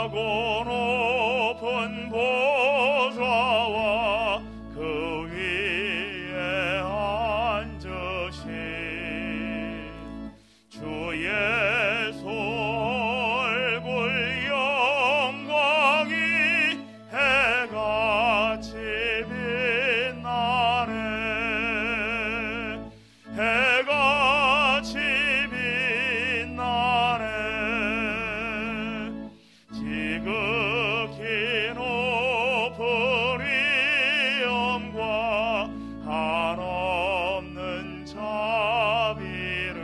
크고 높은 보좌와 그 위에 앉으신 주 예수 얼굴 영광이 해같이 빛나네. 해같이 빛나네. 지극히 높은 위엄과 한없는 자비를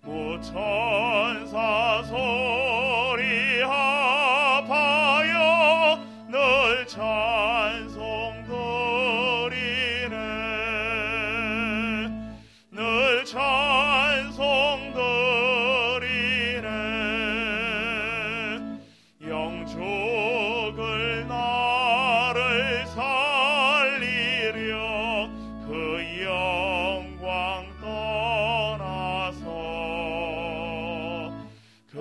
무천사 소리 합하여 늘 찬송드리네. 늘 찬송드리네. 영죽을 나를 살리려 그 영광 떠나서 그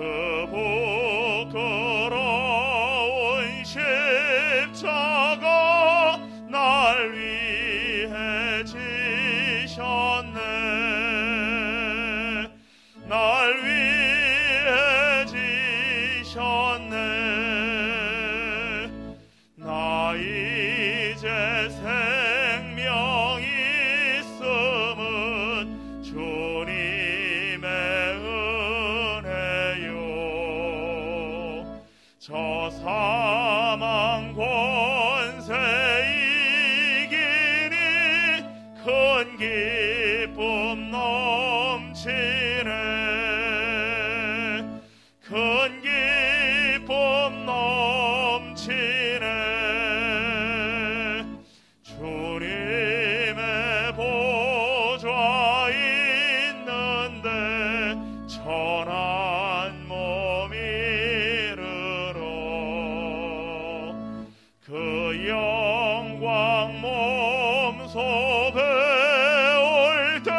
부끄러운 십자가 날 위해 지셨네. 날 위해 지셨네. 나 이제 생명이 있음은 주님의 은혜요. 저 사망 권세 이기니 큰 기쁨 넘치네. 큰 기쁨 넘치네. 주님의 보좌 있는데 천한 몸 이르러 그 영광 몸소 배울 때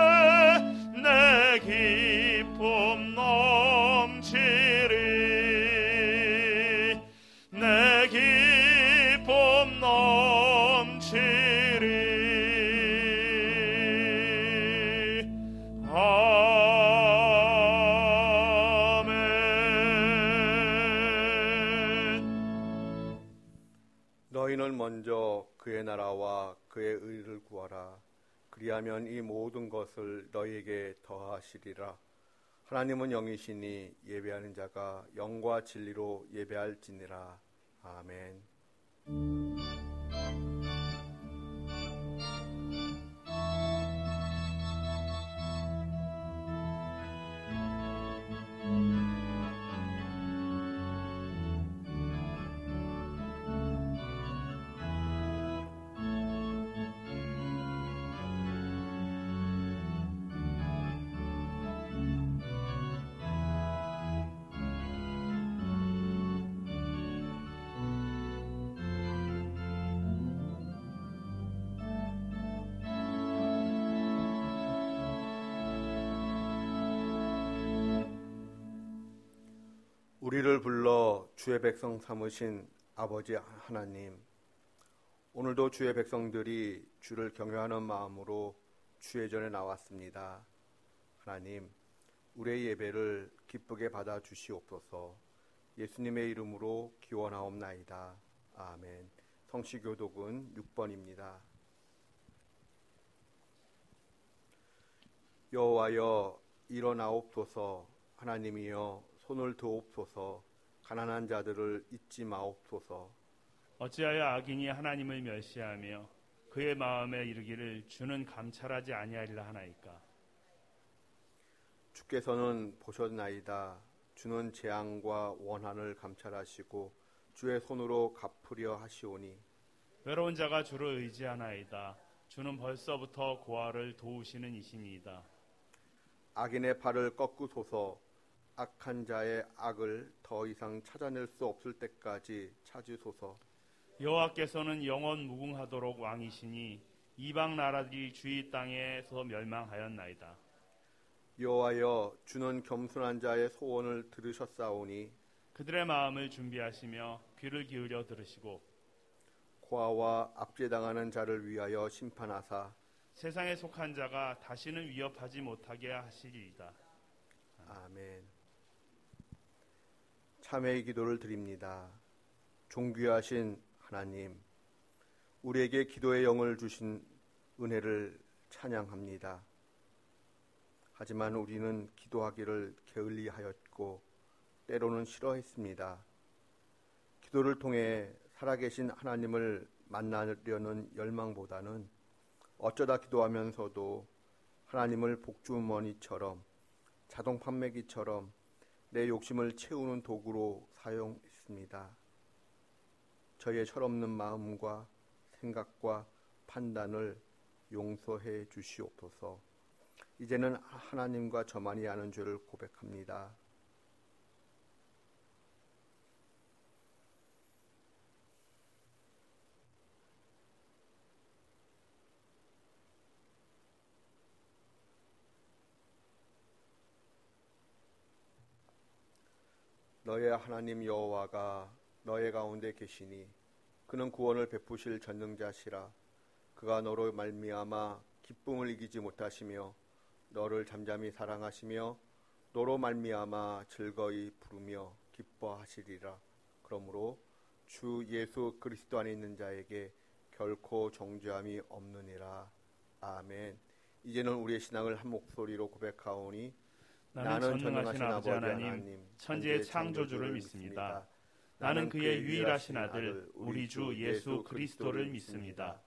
내 기쁨 넘치리. 내 기쁨 넘치리. 아멘. 너희는 먼저 그의 나라와 그의 의를 구하라. 그리하면 이 모든 것을 너희에게 더하시리라. 하나님은 영이시니 예배하는 자가 영과 진리로 예배할지니라. 아멘. 우리를 불러 주의 백성 삼으신 아버지 하나님, 오늘도 주의 백성들이 주를 경외하는 마음으로 주의 전에 나왔습니다. 하나님, 우리의 예배를 기쁘게 받아주시옵소서. 예수님의 이름으로 기원하옵나이다. 아멘. 성시교독은 6번입니다. 여호와여 일어나옵소서. 하나님이여 손을 드옵소서. 가난한 자들을 잊지 마옵소서. 어찌하여 악인이 하나님을 멸시하며 그의 마음에 이르기를 주는 감찰하지 아니하리라 하나이까. 주께서는 보셨나이다. 주는 재앙과 원한을 감찰하시고 주의 손으로 갚으려 하시오니. 외로운 자가 주를 의지하나이다. 주는 벌써부터 고아를 도우시는 이심이이다. 악인의 발을 꺾으소서. 악한 자의 악을 더 이상 찾아낼 수 없을 때까지 찾으소서. 여호와께서는 영원 무궁하도록 왕이시니 이방 나라들이 주의 땅에서 멸망하였나이다. 여호와여, 주는 겸손한 자의 소원을 들으셨사오니 그들의 마음을 준비하시며 귀를 기울여 들으시고 고아와 압제당하는 자를 위하여 심판하사 세상에 속한 자가 다시는 위협하지 못하게 하시리이다. 아멘. 참회의 기도를 드립니다. 존귀하신 하나님, 우리에게 기도의 영을 주신 은혜를 찬양합니다. 하지만 우리는 기도하기를 게을리하였고 때로는 싫어했습니다. 기도를 통해 살아계신 하나님을 만나려는 열망보다는 어쩌다 기도하면서도 하나님을 복주머니처럼 자동 판매기처럼 내 욕심을 채우는 도구로 사용했습니다. 저의 철없는 마음과 생각과 판단을 용서해 주시옵소서. 이제는 하나님과 저만이 아는 죄를 고백합니다. 너의 하나님 여호와가 너의 가운데 계시니 그는 구원을 베푸실 전능자시라. 그가 너로 말미암아 기쁨을 이기지 못하시며 너를 잠잠히 사랑하시며 너로 말미암아 즐거이 부르며 기뻐하시리라. 그러므로 주 예수 그리스도 안에 있는 자에게 결코 정죄함이 없느니라. 아멘. 이제는 우리의 신앙을 한 목소리로 고백하오니 나는 전능하신 아버지 하나님, 천지의 창조주를 믿습니다. 나는 그의 유일하신 아들, 우리 주 예수 그리스도를 믿습니다.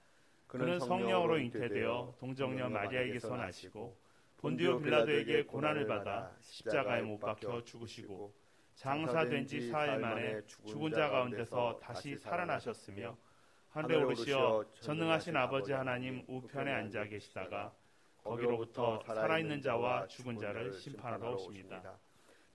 그는 성령으로 잉태되어 동정녀 마리아에게서 나시고 본디오 빌라도에게 고난을 받아 십자가에 못 박혀 죽으시고 장사된 지 사흘 만에 죽은 자 가운데서 다시 살아나셨으며 하늘에 오르시어 전능하신 아버지 하나님 우편에 앉아 계시다가 거기로부터 살아있는 자와 죽은 자를 심판하러 오십니다.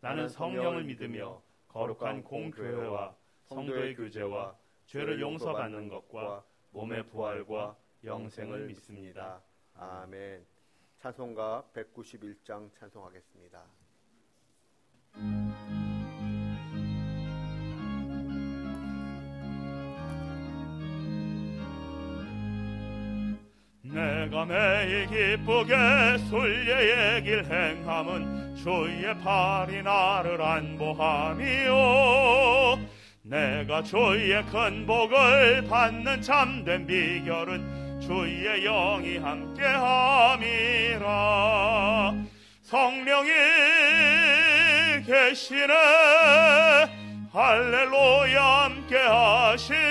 나는 성령을 믿으며 거룩한 공교회와 성도의 교제와 죄를 용서받는 것과 몸의 부활과 영생을 믿습니다. 아멘. 찬송가 191장 찬송하겠습니다. 내가 매일 기쁘게 순례의 길 행함은 주의 팔이 나를 안보함이요 내가 주의 큰 복을 받는 참된 비결은 주의 영이 함께함이라. 성령이 계시네 할렐루야 함께하시네.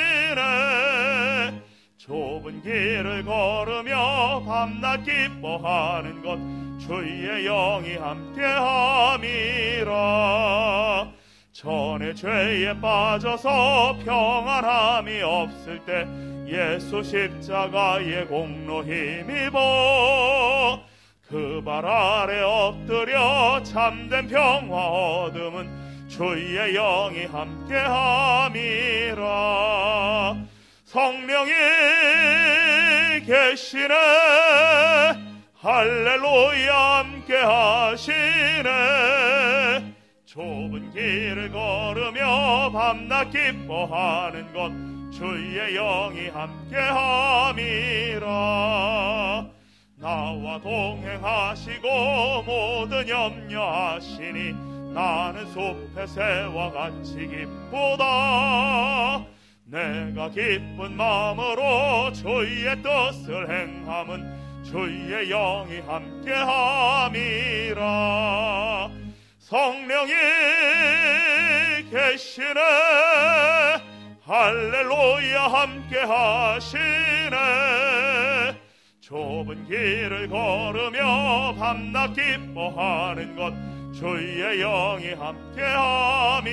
좁은 길을 걸으며 밤낮 기뻐하는 것 주의 영이 함께함이라. 전에 죄에 빠져서 평안함이 없을 때 예수 십자가의 공로 힘입어 그 발 아래 엎드려 참된 평화 얻음은 주의 영이 함께함이라. 성령이 계시네 할렐루야 함께하시네. 좁은 길을 걸으며 밤낮 기뻐하는 것 주의 영이 함께함이라. 나와 동행하시고 모든 염려하시니 나는 숲의 새와 같이 기쁘다. 내가 기쁜 마음으로 주의 뜻을 행함은 주의 영이 함께함이라. 성령이 계시네 할렐루야 함께하시네. 좁은 길을 걸으며 밤낮 기뻐하는 것 주의 영이 함께함이라.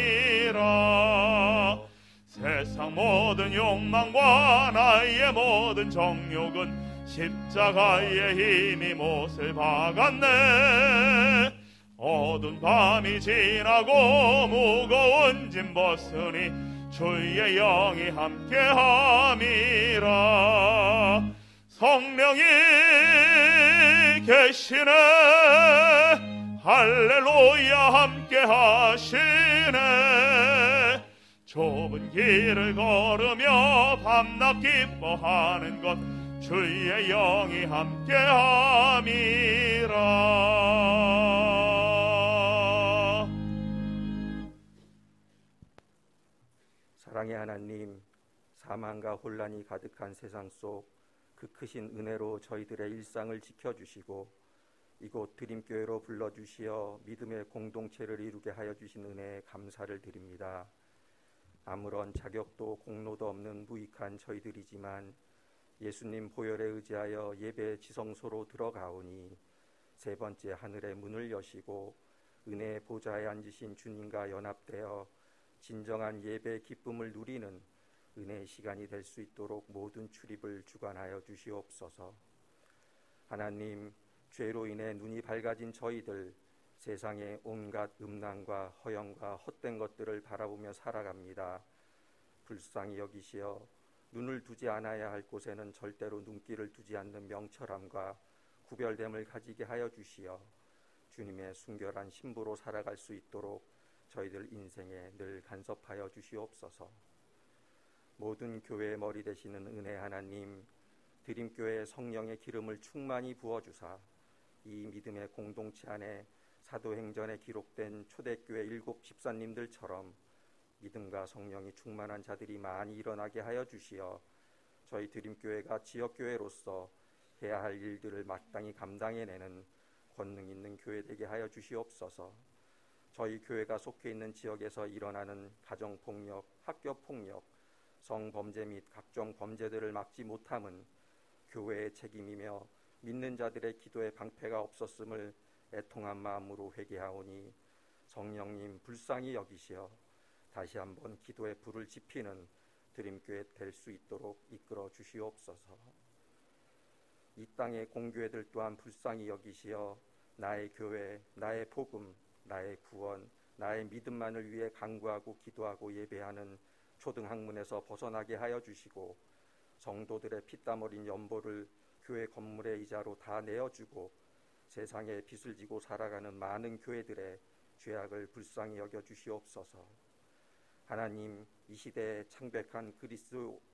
세상 모든 욕망과 나의 모든 정욕은 십자가의 힘이 못을 박았네. 어두운 밤이 지나고 무거운 짐 벗으니 주의 영이 함께함이라. 성령이 계시네 할렐루야 함께하시네. 좁은 길을 걸으며 밤낮 기뻐하는 것 주의 영이 함께함이라. 사랑의 하나님, 사망과 혼란이 가득한 세상 속 그 크신 은혜로 저희들의 일상을 지켜주시고 이곳 드림교회로 불러주시어 믿음의 공동체를 이루게 하여 주신 은혜에 감사를 드립니다. 아무런 자격도 공로도 없는 무익한 저희들이지만 예수님 보혈에 의지하여 예배 지성소로 들어가오니 세 번째 하늘의 문을 여시고 은혜의 보좌에 앉으신 주님과 연합되어 진정한 예배의 기쁨을 누리는 은혜의 시간이 될 수 있도록 모든 출입을 주관하여 주시옵소서. 하나님, 죄로 인해 눈이 밝아진 저희들, 세상의 온갖 음란과 허영과 헛된 것들을 바라보며 살아갑니다. 불쌍히 여기시어 눈을 두지 않아야 할 곳에는 절대로 눈길을 두지 않는 명철함과 구별됨을 가지게 하여 주시어 주님의 순결한 신부로 살아갈 수 있도록 저희들 인생에 늘 간섭하여 주시옵소서. 모든 교회의 머리 되시는 은혜 하나님, 드림교회의 성령의 기름을 충만히 부어주사 이 믿음의 공동체 안에 사도행전에 기록된 초대교회 7 집사님들처럼 믿음과 성령이 충만한 자들이 많이 일어나게 하여 주시어 저희 드림교회가 지역교회로서 해야 할 일들을 마땅히 감당해내는 권능 있는 교회 되게 하여 주시옵소서. 저희 교회가 속해 있는 지역에서 일어나는 가정폭력, 학교폭력, 성범죄 및 각종 범죄들을 막지 못함은 교회의 책임이며 믿는 자들의 기도에 방패가 없었음을 애통한 마음으로 회개하오니 성령님 불쌍히 여기시어 다시 한번 기도의 불을 지피는 드림교회 될 수 있도록 이끌어 주시옵소서. 이 땅의 공교회들 또한 불쌍히 여기시어 나의 교회, 나의 복음, 나의 구원, 나의 믿음만을 위해 간구하고 기도하고 예배하는 초등학문에서 벗어나게 하여 주시고 성도들의 피땀 어린 연보를 교회 건물의 이자로 다 내어주고 세상에 빚을 지고 살아가는 많은 교회들의 죄악을 불쌍히 여겨 주시옵소서. 하나님, 이 시대에 창백한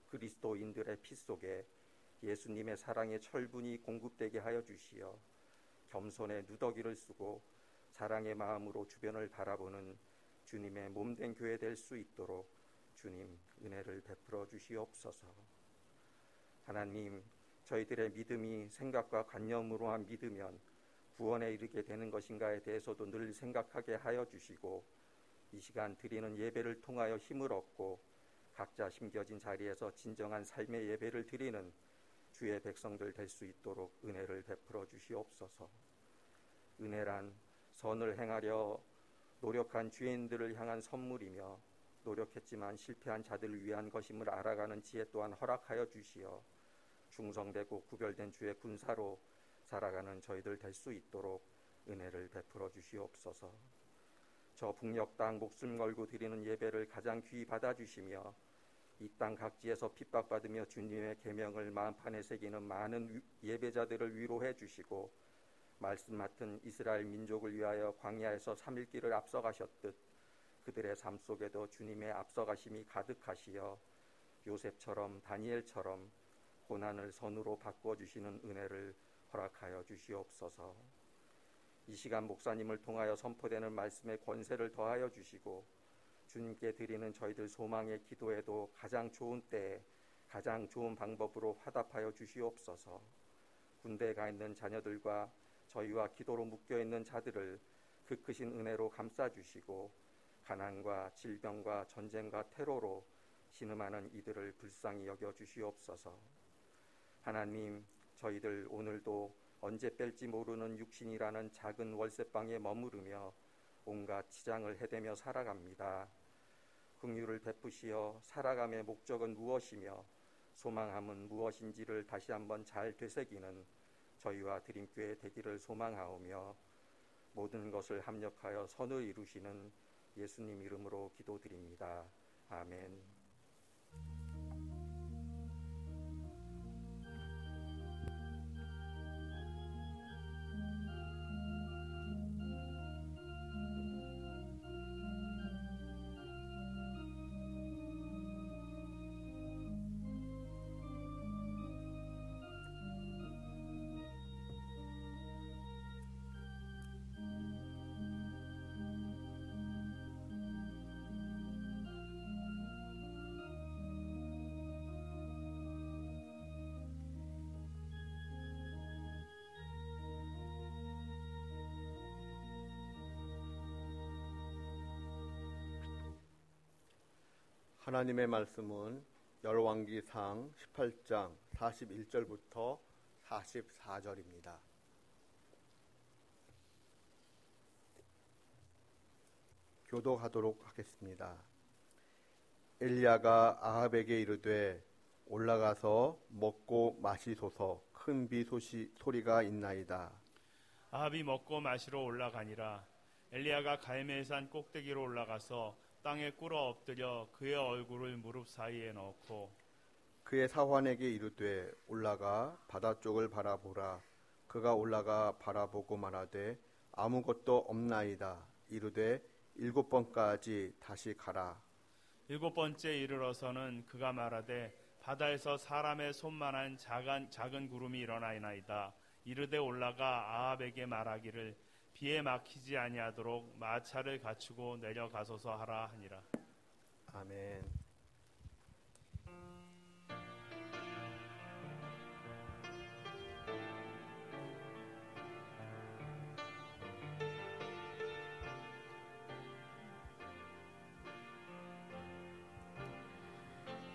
그리스도인들의 피 속에 예수님의 사랑의 철분이 공급되게 하여 주시어 겸손의 누더기를 쓰고 사랑의 마음으로 주변을 바라보는 주님의 몸된 교회 될 수 있도록 주님 은혜를 베풀어 주시옵소서. 하나님, 저희들의 믿음이 생각과 관념으로만 믿으면 구원에 이르게 되는 것인가에 대해서도 늘 생각하게 하여 주시고 이 시간 드리는 예배를 통하여 힘을 얻고 각자 심겨진 자리에서 진정한 삶의 예배를 드리는 주의 백성들 될 수 있도록 은혜를 베풀어 주시옵소서. 은혜란 선을 행하려 노력한 죄인들을 향한 선물이며 노력했지만 실패한 자들을 위한 것임을 알아가는 지혜 또한 허락하여 주시어 충성되고 구별된 주의 군사로 살아가는 저희들 될 수 있도록 은혜를 베풀어 주시옵소서. 저 북녘 땅 목숨 걸고 드리는 예배를 가장 귀히 받아주시며 이 땅 각지에서 핍박받으며 주님의 계명을 마음판에 새기는 많은 예배자들을 위로해 주시고 말씀 맡은 이스라엘 민족을 위하여 광야에서 3일길을 앞서가셨듯 그들의 삶 속에도 주님의 앞서가심이 가득하시어 요셉처럼 다니엘처럼 고난을 선으로 바꿔주시는 은혜를 허락하여 주시옵소서. 이 시간 목사님을 통하여 선포되는 말씀의 권세를 더하여 주시고 주님께 드리는 저희들 소망의 기도에도 가장 좋은 때에 가장 좋은 방법으로 화답하여 주시옵소서. 군대에 가 있는 자녀들과 저희와 기도로 묶여있는 자들을 그 크신 은혜로 감싸주시고 가난과 질병과 전쟁과 테러로 신음하는 이들을 불쌍히 여겨 주시옵소서. 하나님, 저희들 오늘도 언제 뺄지 모르는 육신이라는 작은 월세방에 머무르며 온갖 치장을 해대며 살아갑니다. 긍휼을 베푸시어 살아감의 목적은 무엇이며 소망함은 무엇인지를 다시 한번 잘 되새기는 저희와 드림교회 되기를 소망하오며 모든 것을 합력하여 선을 이루시는 예수님 이름으로 기도드립니다. 아멘. 하나님의 말씀은 열왕기상 18장 41절부터 44절입니다. 교독하도록 하겠습니다. 엘리야가 아합에게 이르되 올라가서 먹고 마시소서, 큰 비 소리가 있나이다. 아합이 먹고 마시러 올라가니라. 엘리야가 갈멜산 꼭대기로 올라가서 땅에 꿇어 엎드려 그의 얼굴을 무릎 사이에 넣고 그의 사환에게 이르되 올라가 바다 쪽을 바라보라. 그가 올라가 바라보고 말하되 아무것도 없나이다. 이르되 7번까지 다시 가라. 7번째 이르러서는 그가 말하되 바다에서 사람의 손만한 작은 구름이 일어나이나이다. 이르되 올라가 아합에게 말하기를 비에 막히지 아니하도록 마차를 갖추고 내려가소서 하라 하니라. 아멘.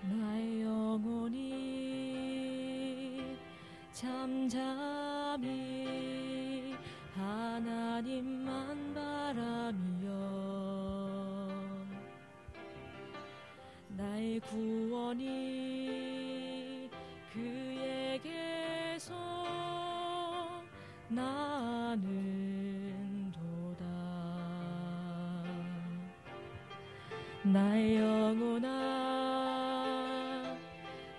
나의 영혼이 잠잠히 하나님만 바라며 나의 구원이 그에게서 나는도다. 나의 영혼아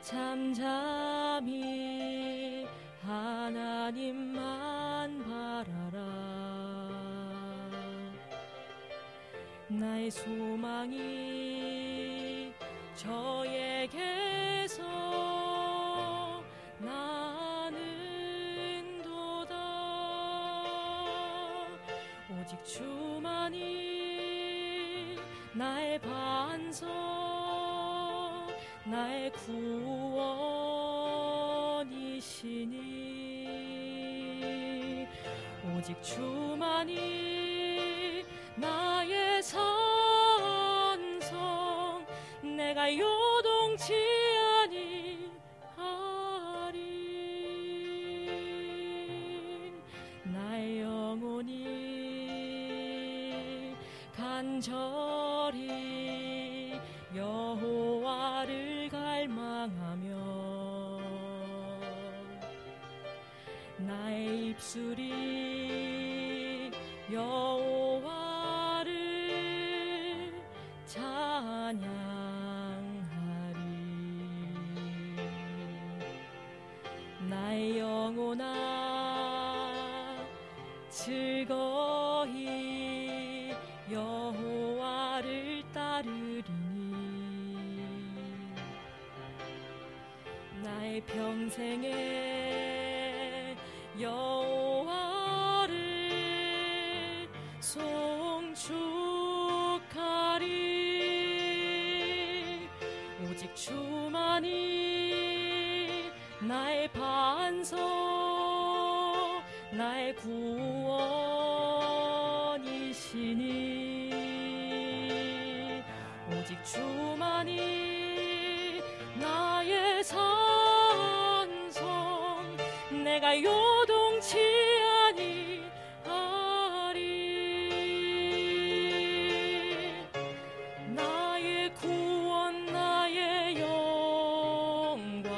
잠잠히 하나님만 바라라. 나의 소망이 저에게서 나는도다. 오직 주만이 나의 반석, 나의 구원이시니 오직 주만이 나의 산성, 내가 요동치 아니하리. 나의 영혼이 간절히 여호와를 갈망하며 나의 입술이 여호와를 찬양하리. 나의 영혼아 즐거이 여호와를 따르리니 나의 평생에 여호와를 송축하리. 오직 주만이 나의 반석, 나의 구원이시니 오직 주만이 나의 산성, 내가 요동치 아니하리. 나의 구원, 나의 영광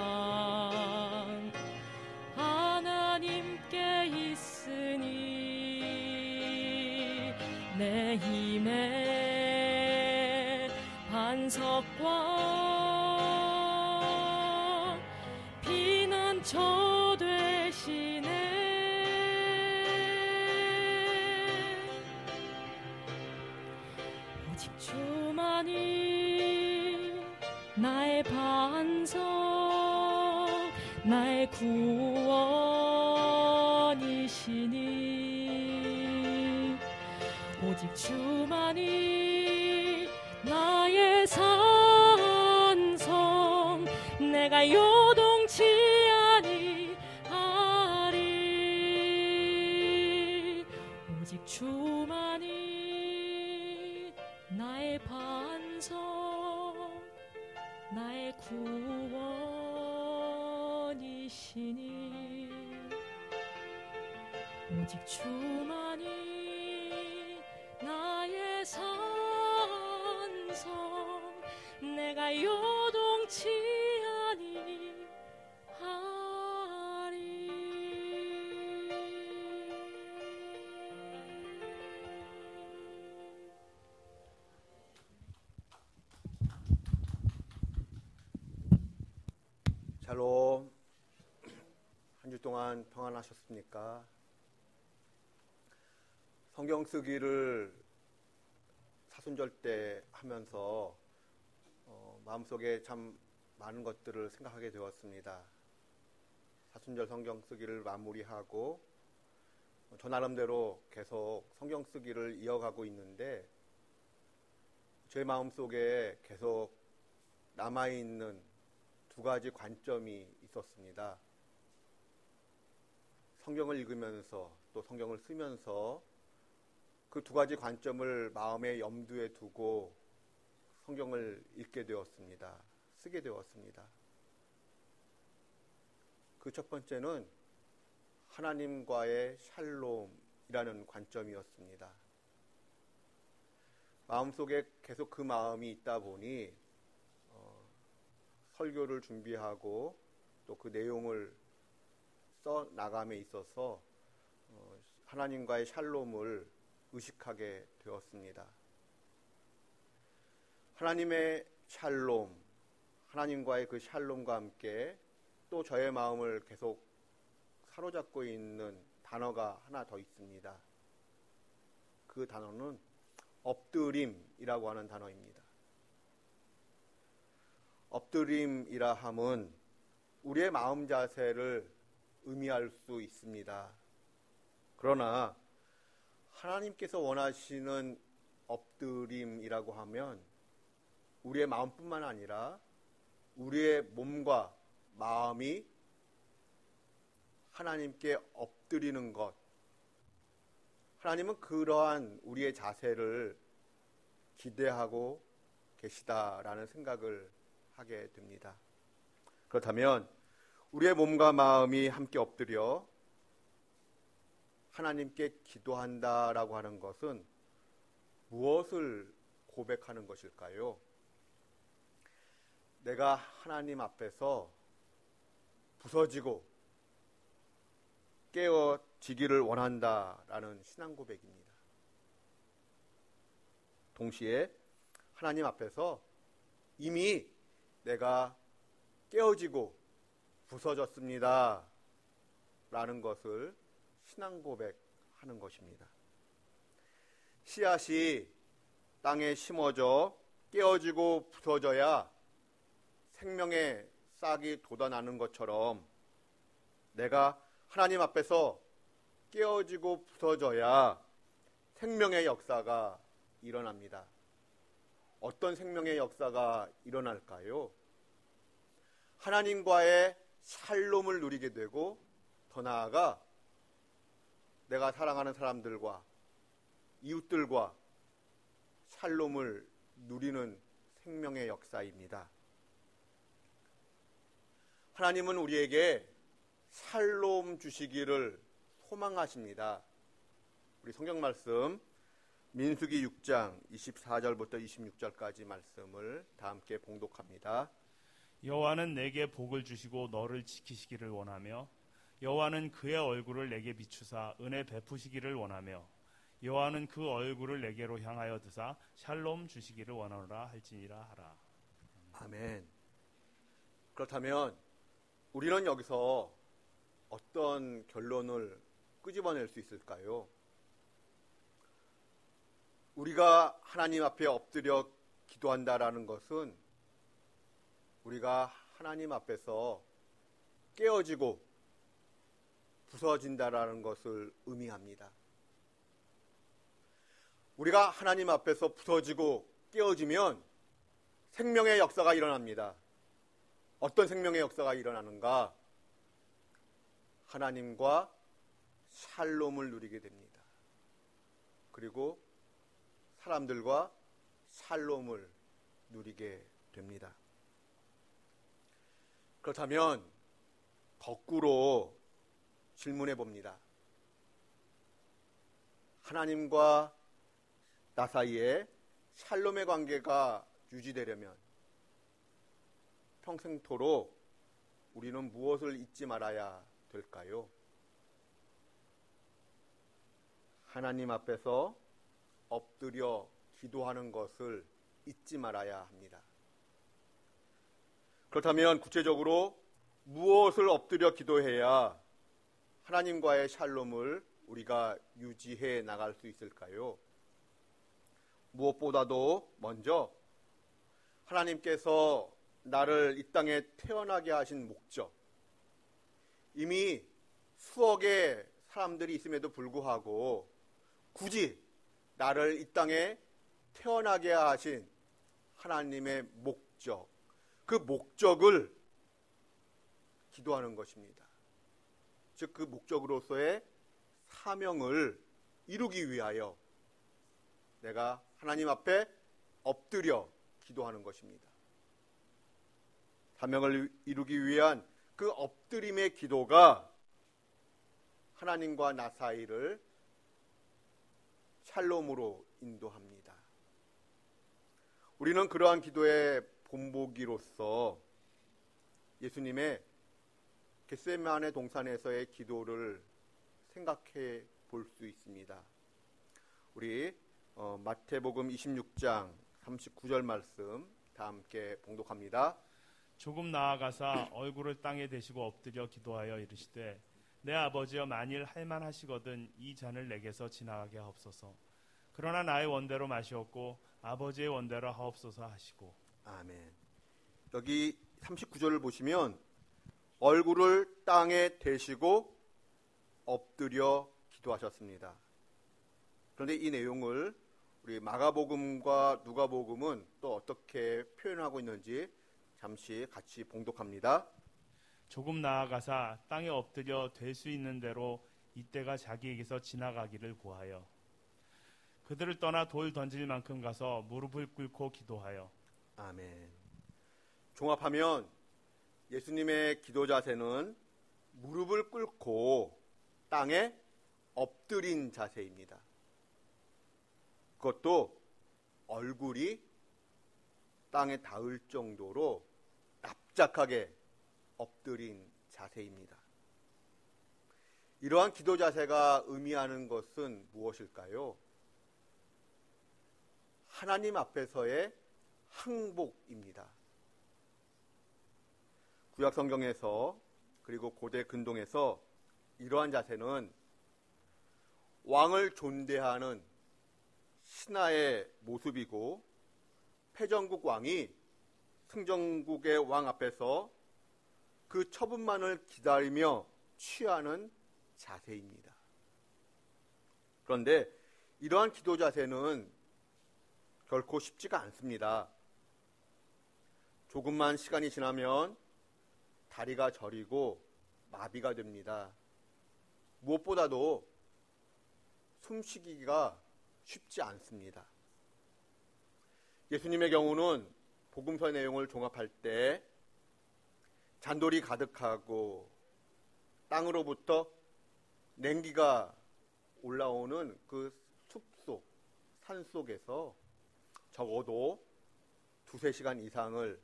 하나님께 있으니 내 힘의 반석과 피난처 되시네. 오직 주만이 나의 반석, 나의 구원이시니 오직 주만이 나의 산성, 내가 요동치 아니하리. 오직 주만이 나의 반석, 오직 주만이 나의 산성 내가 요동치 아니하리. 샬롬. 한 주 동안 평안하셨습니까? 성경 쓰기를 사순절 때 하면서 마음속에 참 많은 것들을 생각하게 되었습니다. 사순절 성경 쓰기를 마무리하고 저 나름대로 계속 성경 쓰기를 이어가고 있는데 제 마음속에 계속 남아있는 두 가지 관점이 있었습니다. 성경을 읽으면서 또 성경을 쓰면서 그 두 가지 관점을 마음의 염두에 두고 성경을 읽게 되었습니다. 쓰게 되었습니다. 그 첫 번째는 하나님과의 샬롬이라는 관점이었습니다. 마음속에 계속 그 마음이 있다 보니 설교를 준비하고 또 그 내용을 써 나감에 있어서 하나님과의 샬롬을 의식하게 되었습니다. 하나님의 샬롬, 하나님과의 그 샬롬과 함께 또 저의 마음을 계속 사로잡고 있는 단어가 하나 더 있습니다. 그 단어는 엎드림이라고 하는 단어입니다. 엎드림이라 함은 우리의 마음 자세를 의미할 수 있습니다. 그러나 하나님께서 원하시는 엎드림이라고 하면 우리의 마음뿐만 아니라 우리의 몸과 마음이 하나님께 엎드리는 것, 하나님은 그러한 우리의 자세를 기대하고 계시다라는 생각을 하게 됩니다. 그렇다면 우리의 몸과 마음이 함께 엎드려 하나님께 기도한다라고 하는 것은 무엇을 고백하는 것일까요? 내가 하나님 앞에서 부서지고 깨어지기를 원한다라는 신앙 고백입니다. 동시에 하나님 앞에서 이미 내가 깨어지고 부서졌습니다 라는 것을 신앙 고백하는 것입니다. 씨앗이 땅에 심어져 깨어지고 부서져야 생명의 싹이 돋아나는 것처럼 내가 하나님 앞에서 깨어지고 부서져야 생명의 역사가 일어납니다. 어떤 생명의 역사가 일어날까요? 하나님과의 샬롬을 누리게 되고 더 나아가 내가 사랑하는 사람들과 이웃들과 샬롬을 누리는 생명의 역사입니다. 하나님은 우리에게 샬롬 주시기를 소망하십니다. 우리 성경 말씀 민수기 6장 24절부터 26절까지 말씀을 다 함께 봉독합니다. 여호와는 내게 복을 주시고 너를 지키시기를 원하며 여호와는 그의 얼굴을 내게 비추사 은혜 베푸시기를 원하며 여호와는 그 얼굴을 내게로 향하여 드사 샬롬 주시기를 원하노라 할지니라 하라. 아멘. 그렇다면 우리는 여기서 어떤 결론을 끄집어낼 수 있을까요? 우리가 하나님 앞에 엎드려 기도한다라는 것은 우리가 하나님 앞에서 깨어지고 부서진다라는 것을 의미합니다. 우리가 하나님 앞에서 부서지고 깨어지면 생명의 역사가 일어납니다. 어떤 생명의 역사가 일어나는가? 하나님과 샬롬을 누리게 됩니다. 그리고 사람들과 샬롬을 누리게 됩니다. 그렇다면 거꾸로 질문해 봅니다. 하나님과 나 사이에 샬롬의 관계가 유지되려면 평생토록 우리는 무엇을 잊지 말아야 될까요? 하나님 앞에서 엎드려 기도하는 것을 잊지 말아야 합니다. 그렇다면 구체적으로 무엇을 엎드려 기도해야 하나님과의 샬롬을 우리가 유지해 나갈 수 있을까요? 무엇보다도 먼저 하나님께서 나를 이 땅에 태어나게 하신 목적, 이미 수억의 사람들이 있음에도 불구하고 굳이 나를 이 땅에 태어나게 하신 하나님의 목적, 그 목적을 기도하는 것입니다. 즉 그 목적으로서의 사명을 이루기 위하여 내가 하나님 앞에 엎드려 기도하는 것입니다. 사명을 이루기 위한 그 엎드림의 기도가 하나님과 나 사이를 샬롬으로 인도합니다. 우리는 그러한 기도의 본보기로서 예수님의 겟세마네 동산에서의 기도를 생각해 볼 수 있습니다. 우리 마태복음 26장 39절 말씀 다 함께 봉독합니다. 조금 나아가사 얼굴을 땅에 대시고 엎드려 기도하여 이르시되 내 아버지여 만일 할만하시거든 이 잔을 내게서 지나가게 하옵소서. 그러나 나의 원대로 마시옵고 아버지의 원대로 하옵소서 하시고. 아멘. 여기 39절을 보시면 얼굴을 땅에 대시고 엎드려 기도하셨습니다. 그런데 이 내용을 우리 마가복음과 누가복음은 또 어떻게 표현하고 있는지 잠시 같이 봉독합니다. 조금 나아가사 땅에 엎드려 될 수 있는 대로 이때가 자기에게서 지나가기를 구하여 그들을 떠나 돌 던질 만큼 가서 무릎을 꿇고 기도하여. 아멘. 종합하면 예수님의 기도 자세는 무릎을 꿇고 땅에 엎드린 자세입니다. 그것도 얼굴이 땅에 닿을 정도로 납작하게 엎드린 자세입니다. 이러한 기도 자세가 의미하는 것은 무엇일까요? 하나님 앞에서의 항복입니다. 구약 성경에서 그리고 고대 근동에서 이러한 자세는 왕을 존대하는 신하의 모습이고 패전국 왕이 승전국의 왕 앞에서 그 처분만을 기다리며 취하는 자세입니다. 그런데 이러한 기도 자세는 결코 쉽지가 않습니다. 조금만 시간이 지나면 다리가 저리고 마비가 됩니다. 무엇보다도 숨쉬기가 쉽지 않습니다. 예수님의 경우는 복음서 내용을 종합할 때 잔돌이 가득하고 땅으로부터 냉기가 올라오는 그 숲속, 산속에서 적어도 2-3시간 이상을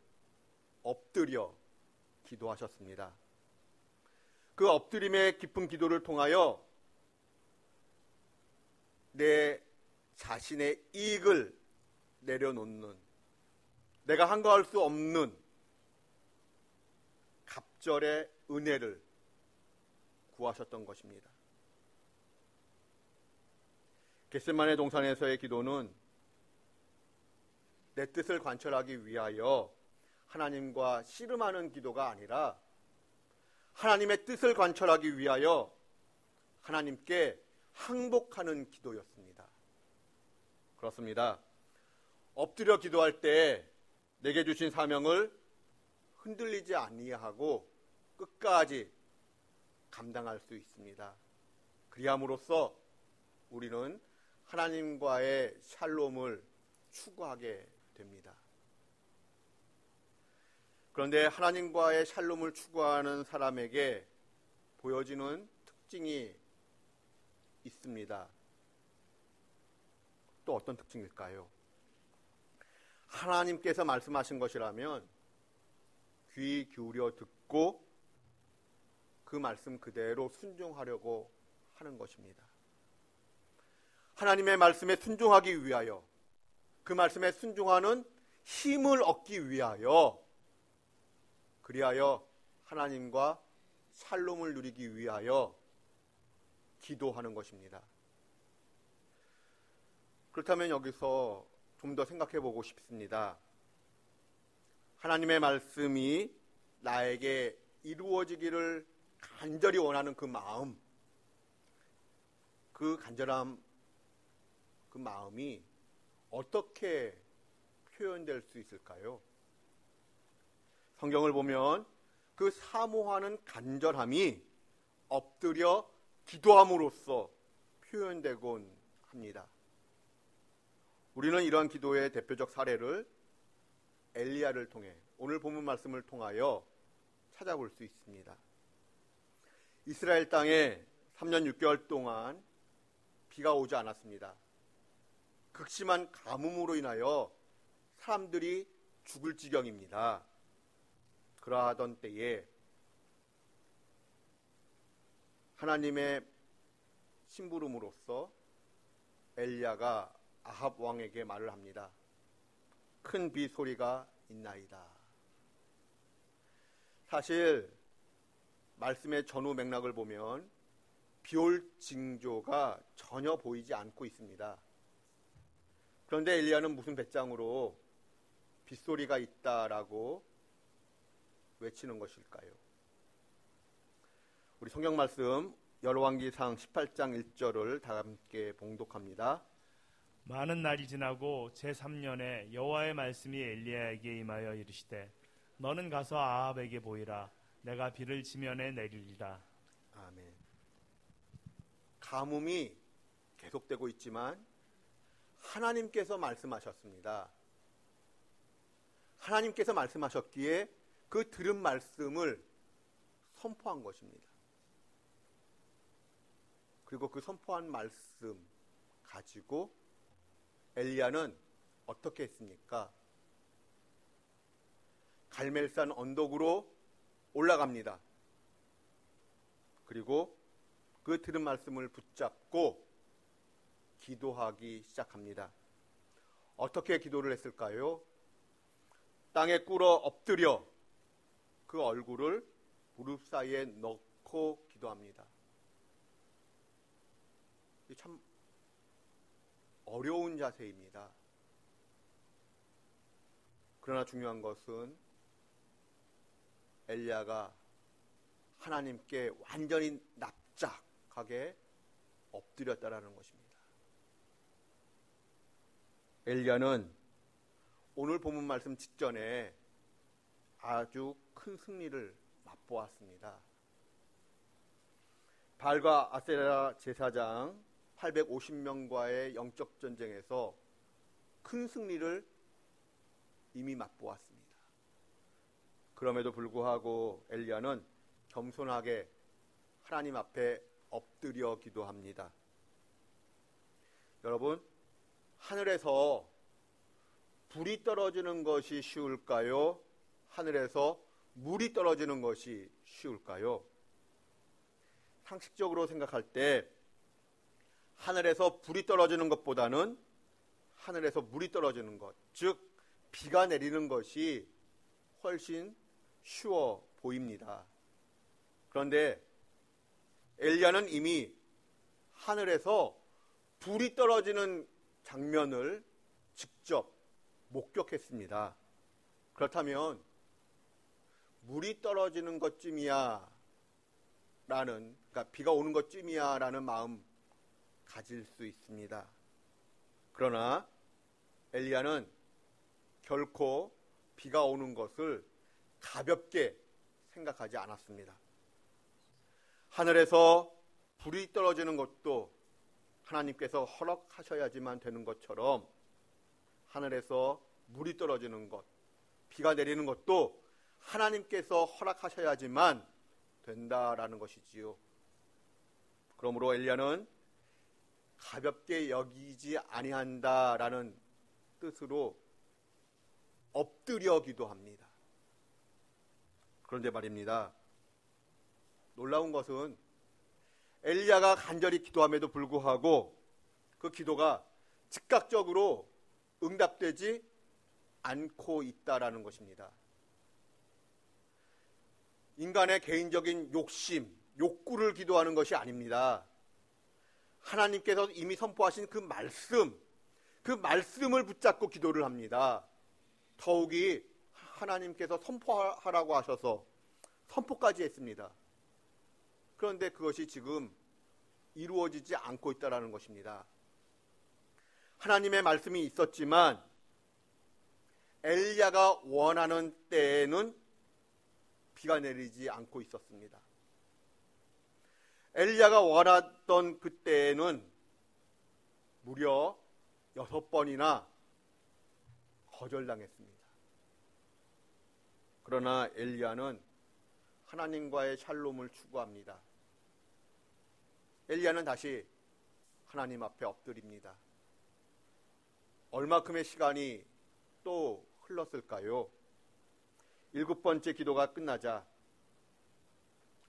엎드려 기도하셨습니다. 그 엎드림의 깊은 기도를 통하여 내 자신의 이익을 내려놓는, 내가 한가할 수 없는 갑절의 은혜를 구하셨던 것입니다. 겟세마네 동산에서의 기도는 내 뜻을 관철하기 위하여 하나님과 씨름하는 기도가 아니라 하나님의 뜻을 관철하기 위하여 하나님께 항복하는 기도였습니다. 그렇습니다. 엎드려 기도할 때 내게 주신 사명을 흔들리지 아니하고 끝까지 감당할 수 있습니다. 그리함으로써 우리는 하나님과의 샬롬을 추구하게 됩니다. 그런데 하나님과의 샬롬을 추구하는 사람에게 보여지는 특징이 있습니다. 또 어떤 특징일까요? 하나님께서 말씀하신 것이라면 귀 기울여 듣고 그 말씀 그대로 순종하려고 하는 것입니다. 하나님의 말씀에 순종하기 위하여, 그 말씀에 순종하는 힘을 얻기 위하여, 그리하여 하나님과 샬롬을 누리기 위하여 기도하는 것입니다. 그렇다면 여기서 좀 더 생각해 보고 싶습니다. 하나님의 말씀이 나에게 이루어지기를 간절히 원하는 그 마음, 그 간절함, 그 마음이 어떻게 표현될 수 있을까요? 성경을 보면 그 사모하는 간절함이 엎드려 기도함으로써 표현되곤 합니다. 우리는 이러한 기도의 대표적 사례를 엘리야를 통해, 오늘 본문 말씀을 통하여 찾아볼 수 있습니다. 이스라엘 땅에 3년 6개월 동안 비가 오지 않았습니다. 극심한 가뭄으로 인하여 사람들이 죽을 지경입니다. 그러하던 때에 하나님의 심부름으로써 엘리야가 아합 왕에게 말을 합니다. 큰 비 소리가 있나이다. 사실 말씀의 전후 맥락을 보면 비올 징조가 전혀 보이지 않고 있습니다. 그런데 엘리야는 무슨 배짱으로 빗소리가 있다라고 외치는 것일까요? 우리 성경 말씀 열왕기상 18장 1절을 다 함께 봉독합니다. 많은 날이 지나고 제3년에 여호와의 말씀이 엘리야에게 임하여 이르시되 너는 가서 아합에게 보이라. 내가 비를 지면에 내리리라. 아멘. 가뭄이 계속되고 있지만 하나님께서 말씀하셨습니다. 하나님께서 말씀하셨기에 그 들은 말씀을 선포한 것입니다. 그리고 그 선포한 말씀 가지고 엘리야는 어떻게 했습니까? 갈멜산 언덕으로 올라갑니다. 그리고 그 들은 말씀을 붙잡고 기도하기 시작합니다. 어떻게 기도를 했을까요? 땅에 꿇어 엎드려 그 얼굴을 무릎 사이에 넣고 기도합니다. 참 어려운 자세입니다. 그러나 중요한 것은 엘리야가 하나님께 완전히 납작하게 엎드렸다라는 것입니다. 엘리야는 오늘 본문 말씀 직전에 아주 큰 승리를 맛보았습니다. 발과 아세라 제사장 850명과의 영적 전쟁에서 큰 승리를 이미 맛보았습니다. 그럼에도 불구하고 엘리야는 겸손하게 하나님 앞에 엎드려 기도합니다. 여러분, 하늘에서 불이 떨어지는 것이 쉬울까요? 하늘에서 물이 떨어지는 것이 쉬울까요? 상식적으로 생각할 때 하늘에서 불이 떨어지는 것보다는 하늘에서 물이 떨어지는 것, 즉 비가 내리는 것이 훨씬 쉬워 보입니다. 그런데 엘리야는 이미 하늘에서 불이 떨어지는 장면을 직접 목격했습니다. 그렇다면 물이 떨어지는 것쯤이야 그러니까 비가 오는 것쯤이야 라는 마음 가질 수 있습니다. 그러나 엘리야는 결코 비가 오는 것을 가볍게 생각하지 않았습니다. 하늘에서 불이 떨어지는 것도 하나님께서 허락하셔야지만 되는 것처럼 하늘에서 물이 떨어지는 것, 비가 내리는 것도 하나님께서 허락하셔야지만 된다라는 것이지요. 그러므로 엘리야는 가볍게 여기지 아니한다라는 뜻으로 엎드려 기도합니다. 그런데 말입니다. 놀라운 것은 엘리야가 간절히 기도함에도 불구하고 그 기도가 즉각적으로 응답되지 않고 있다라는 것입니다. 인간의 개인적인 욕심, 욕구를 기도하는 것이 아닙니다. 하나님께서 이미 선포하신 그 말씀을 붙잡고 기도를 합니다. 더욱이 하나님께서 선포하라고 하셔서 선포까지 했습니다. 그런데 그것이 지금 이루어지지 않고 있다는 것입니다. 하나님의 말씀이 있었지만 엘리야가 원하는 때에는 비가 내리지 않고 있었습니다. 엘리야가 원하던 그때에는 무려 6번이나 거절당했습니다. 그러나 엘리야는 하나님과의 샬롬을 추구합니다. 엘리야는 다시 하나님 앞에 엎드립니다. 얼마큼의 시간이 또 흘렀을까요? 7번째 기도가 끝나자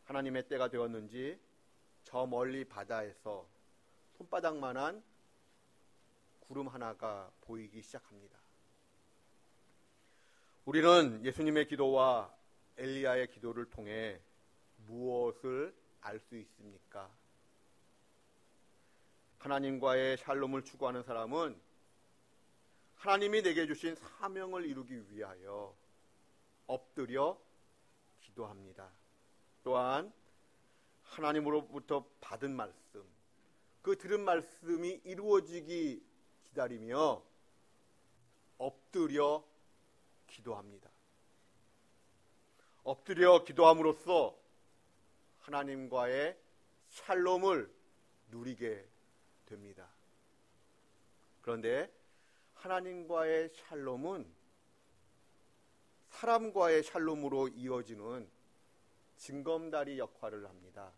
하나님의 때가 되었는지 저 멀리 바다에서 손바닥만한 구름 하나가 보이기 시작합니다. 우리는 예수님의 기도와 엘리야의 기도를 통해 무엇을 알 수 있습니까? 하나님과의 샬롬을 추구하는 사람은 하나님이 내게 주신 사명을 이루기 위하여 엎드려 기도합니다. 또한 하나님으로부터 받은 말씀, 그 들은 말씀이 이루어지기 기다리며 엎드려 기도합니다. 엎드려 기도함으로써 하나님과의 샬롬을 누리게 됩니다. 그런데 하나님과의 샬롬은 사람과의 샬롬으로 이어지는 징검다리 역할을 합니다.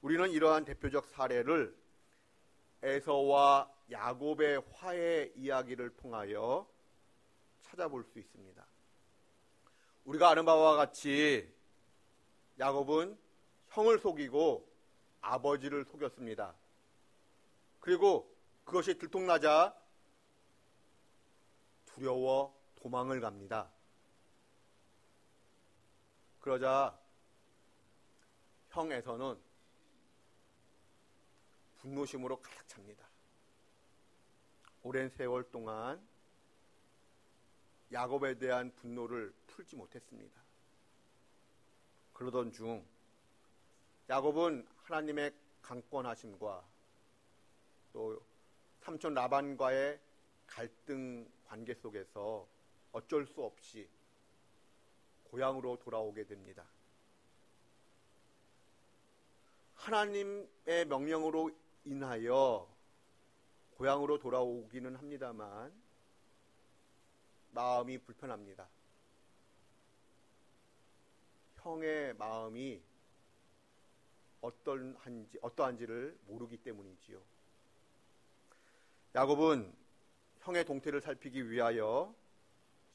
우리는 이러한 대표적 사례를 에서와 야곱의 화해 이야기를 통하여 찾아볼 수 있습니다. 우리가 아는 바와 같이 야곱은 형을 속이고 아버지를 속였습니다. 그리고 그것이 들통나자 두려워 도망을 갑니다. 그러자 형 에서는 분노심으로 가득 찹니다. 오랜 세월 동안 야곱에 대한 분노를 풀지 못했습니다. 그러던 중 야곱은 하나님의 강권하심과 또 삼촌 라반과의 갈등 관계 속에서 어쩔 수 없이 고향으로 돌아오게 됩니다. 하나님의 명령으로 인하여 고향으로 돌아오기는 합니다만 마음이 불편합니다. 형의 마음이 어떠한지를 모르기 때문이지요. 야곱은 형의 동태를 살피기 위하여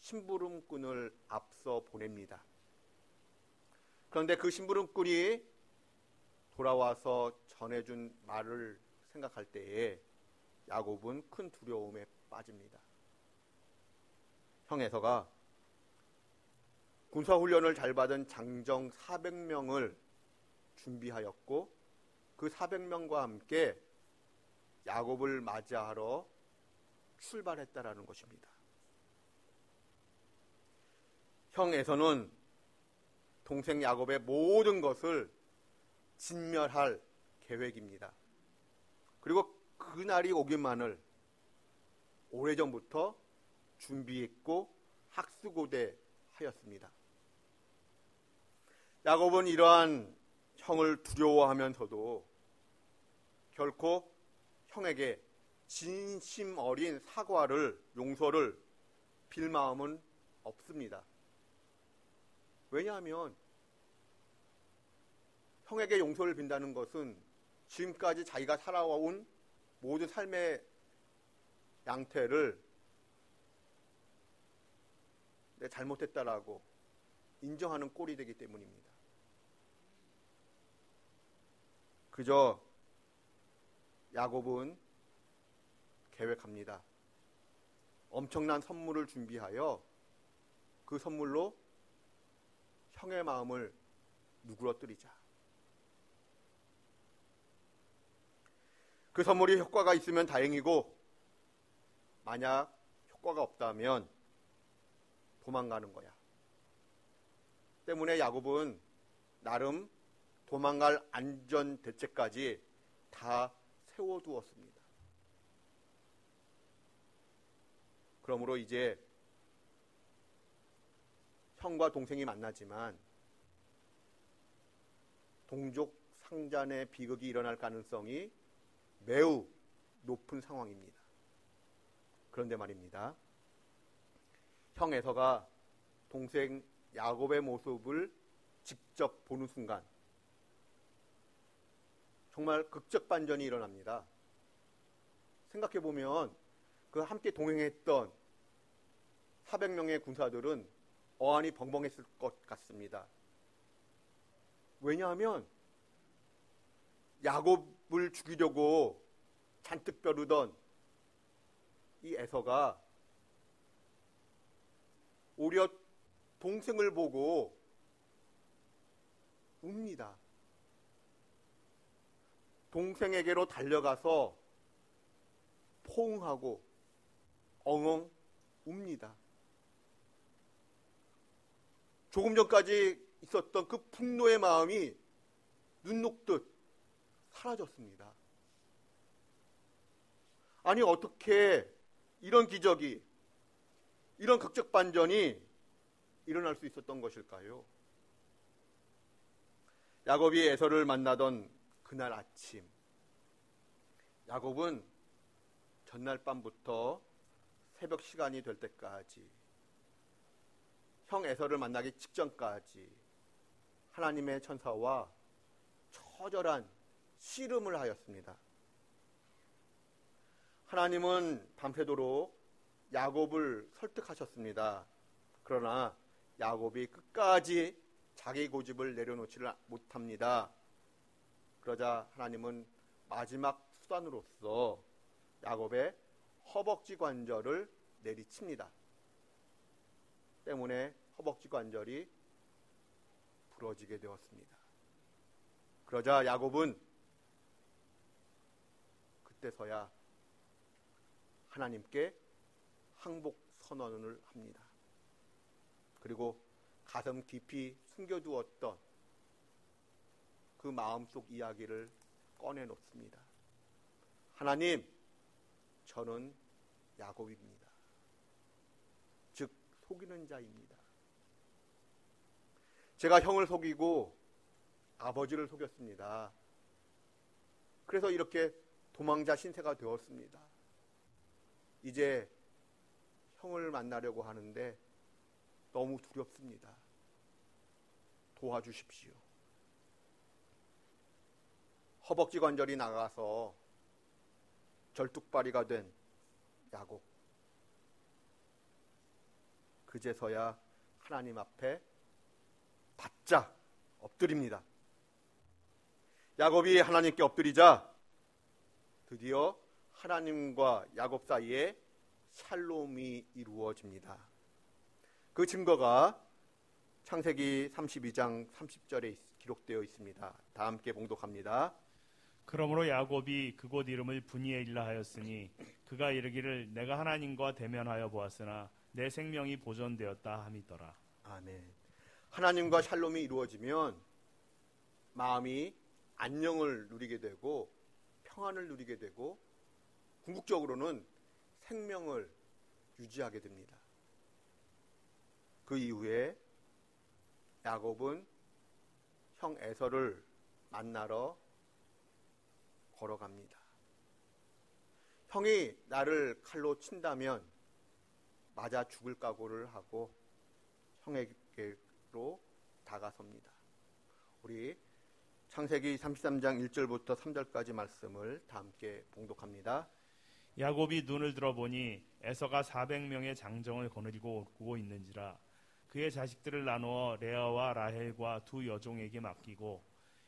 심부름꾼을 앞서 보냅니다. 그런데 그 심부름꾼이 돌아와서 전해준 말을 생각할 때에 야곱은 큰 두려움에 빠집니다. 형 에서가 군사훈련을 잘 받은 장정 400명을 준비하였고 그 400명과 함께 야곱을 맞이하러 출발했다라는 것입니다. 형 에서는 동생 야곱의 모든 것을 진멸할 계획입니다. 그리고 그날이 오기만을 오래전부터 준비했고 학수고대하였습니다. 야곱은 이러한 형을 두려워하면서도 결코 형에게 진심 어린 사과를, 용서를 빌 마음은 없습니다. 왜냐하면 형에게 용서를 빈다는 것은 지금까지 자기가 살아온 모든 삶의 양태를 내가 잘못했다라고 인정하는 꼴이 되기 때문입니다. 그저 야곱은 계획합니다. 엄청난 선물을 준비하여 그 선물로 형의 마음을 누그러뜨리자. 그 선물이 효과가 있으면 다행이고 만약 효과가 없다면 도망가는 거야. 때문에 야곱은 나름 도망갈 안전 대책까지 다 세워두었습니다. 그러므로 이제 형과 동생이 만나지만 동족 상잔의 비극이 일어날 가능성이 매우 높은 상황입니다. 그런데 말입니다. 형 에서가 동생 야곱의 모습을 직접 보는 순간 정말 극적 반전이 일어납니다. 생각해보면 그 함께 동행했던 400명의 군사들은 어안이 벙벙했을 것 같습니다. 왜냐하면 야곱을 죽이려고 잔뜩 벼르던 이 에서가 오히려 동생을 보고 웁니다. 동생에게로 달려가서 포옹하고 엉엉 웁니다. 조금 전까지 있었던 그 분노의 마음이 눈 녹듯 사라졌습니다. 아니 어떻게 이런 기적이, 이런 극적 반전이 일어날 수 있었던 것일까요? 야곱이 에서를 만나던 그날 아침, 야곱은 전날 밤부터 새벽 시간이 될 때까지, 형 에서를 만나기 직전까지 하나님의 천사와 처절한 씨름을 하였습니다. 하나님은 밤새도록 야곱을 설득하셨습니다. 그러나 야곱이 끝까지 자기 고집을 내려놓지를 못합니다. 그러자 하나님은 마지막 수단으로서 야곱의 허벅지 관절을 내리칩니다. 때문에 허벅지 관절이 부러지게 되었습니다. 그러자 야곱은 그때서야 하나님께 항복 선언을 합니다. 그리고 가슴 깊이 숨겨두었던 그 마음속 이야기를 꺼내놓습니다. 하나님, 저는 야곱입니다. 즉 속이는 자입니다. 제가 형을 속이고 아버지를 속였습니다. 그래서 이렇게 도망자 신세가 되었습니다. 이제 형을 만나려고 하는데 너무 두렵습니다. 도와주십시오. 허벅지 관절이 나가서 절뚝발이가 된 야곱. 그제서야 하나님 앞에 바짝 엎드립니다. 야곱이 하나님께 엎드리자 드디어 하나님과 야곱 사이에 샬롬이 이루어집니다. 그 증거가 창세기 32장 30절에 기록되어 있습니다. 다 함께 봉독합니다. 그러므로 야곱이 그곳 이름을 브니엘라 하였으니 그가 이르기를 내가 하나님과 대면하여 보았으나 내 생명이 보존되었다 함이더라. 아멘. 하나님과 샬롬이 이루어지면 마음이 안녕을 누리게 되고 평안을 누리게 되고 궁극적으로는 생명을 유지하게 됩니다. 그 이후에 야곱은 형 에서를 만나러 걸어갑니다. 형이 나를 칼로 친다면 맞아 죽을 각오를 하고 형에게로 다가섭니다. 우리 창세기 33장 1절부터 3절까지 말씀을 다 함께 봉독합니다. 야곱이 눈을 들어보니 에서가 400명의 장정을 거느리고 오고 있는지라. 그의 자식들을 나누어 레아와 라헬과 두 여종에게 맡기고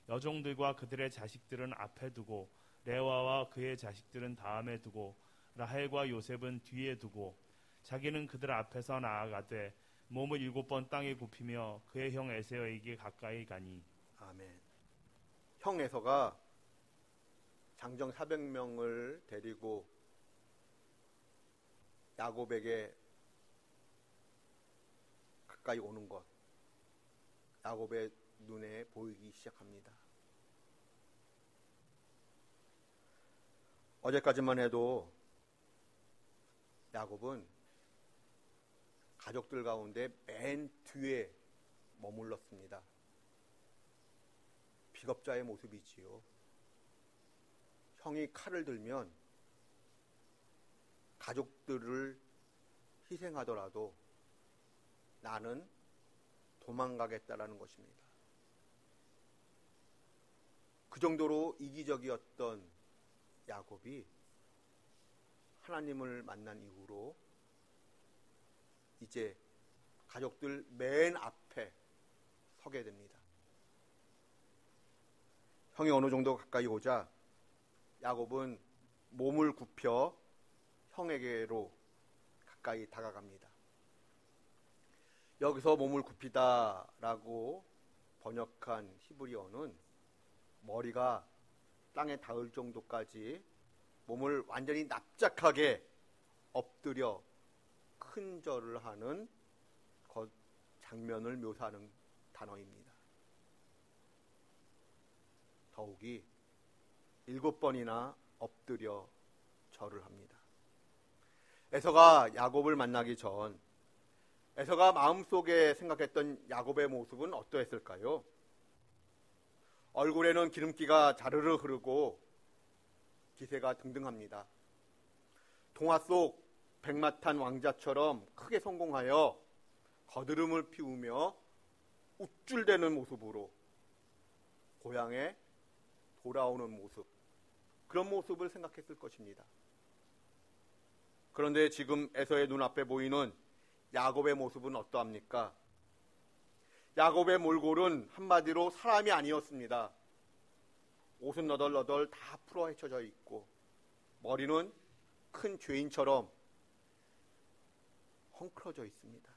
여종들과 그들의 자식들은 앞에 두고 레아와 그의 자식들은 다음에 두고 라헬과 요셉은 뒤에 두고 자기는 그들 앞에서 나아가되 몸을 7번 땅에 굽히며 그의 형 에서에게 가까이 가니. 아멘. 형 에서가 장정 400명을 데리고 야곱에게 가까이 오는 것, 야곱의 눈에 보이기 시작합니다. 어제까지만 해도 야곱은 가족들 가운데 맨 뒤에 머물렀습니다. 비겁자의 모습이지요. 형이 칼을 들면 가족들을 희생하더라도 나는 도망가겠다라는 것입니다. 그 정도로 이기적이었던 야곱이 하나님을 만난 이후로 이제 가족들 맨 앞에 서게 됩니다. 형이 어느 정도 가까이 오자 야곱은 몸을 굽혀 형에게로 가까이 다가갑니다. 여기서 몸을 굽히다라고 번역한 히브리어는 머리가 땅에 닿을 정도까지 몸을 완전히 납작하게 엎드려 큰 절을 하는 장면을 묘사하는 단어입니다. 더욱이 7번이나 엎드려 절을 합니다. 에서가 야곱을 만나기 전 에서가 마음속에 생각했던 야곱의 모습은 어떠했을까요? 얼굴에는 기름기가 자르르 흐르고 기세가 등등합니다. 동화 속 백마탄 왕자처럼 크게 성공하여 거드름을 피우며 우쭐대는 모습으로 고향에 돌아오는 모습, 그런 모습을 생각했을 것입니다. 그런데 지금 에서의 눈앞에 보이는 야곱의 모습은 어떠합니까? 야곱의 몰골은 한마디로 사람이 아니었습니다. 옷은 너덜너덜 다 풀어 헤쳐져 있고 머리는 큰 죄인처럼 헝클어져 있습니다.